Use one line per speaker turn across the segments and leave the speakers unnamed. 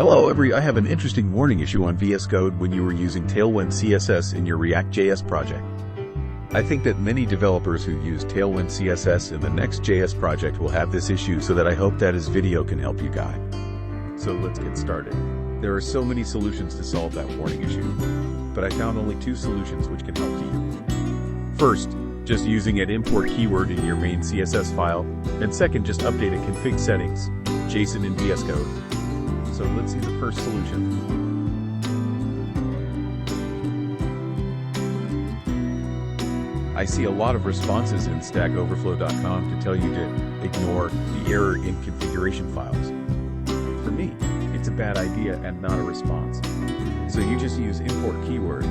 I have an interesting warning issue on VSCode when you were using Tailwindcss in your ReactJS project. I think that many developers who use Tailwindcss in the NextJS project will have this issue, so that I hope that this video can help you guide. So let's get started. There are so many solutions to solve that warning issue, but I found only 2 solutions which can help you. First, just using an import keyword in your main CSS file, and second, just update a config settings.json in VSCode. So let's see the first solution. I see a lot of responses in stackoverflow.com to tell you to ignore the error in configuration files. For me, it's a bad idea and not a response. So you just use import keyword.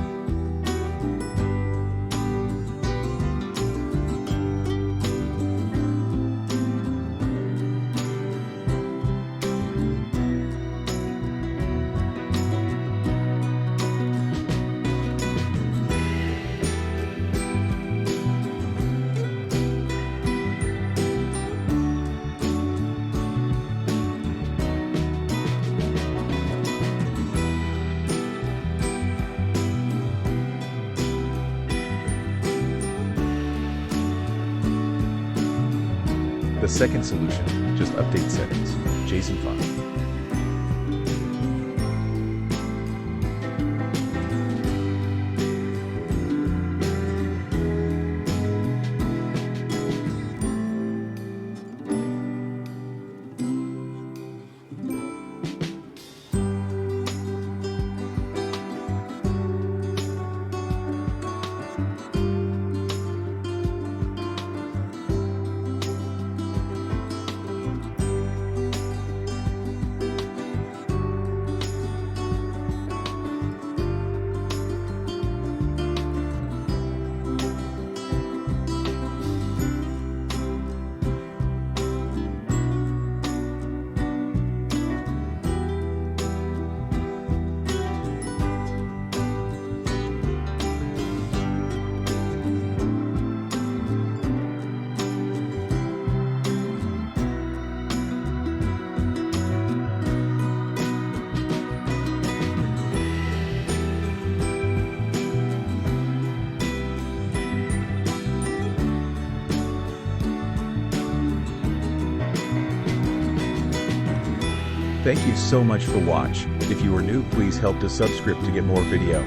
The second solution, just update settings.json file. Thank you so much for watching. If you are new, please help to subscribe to get more video.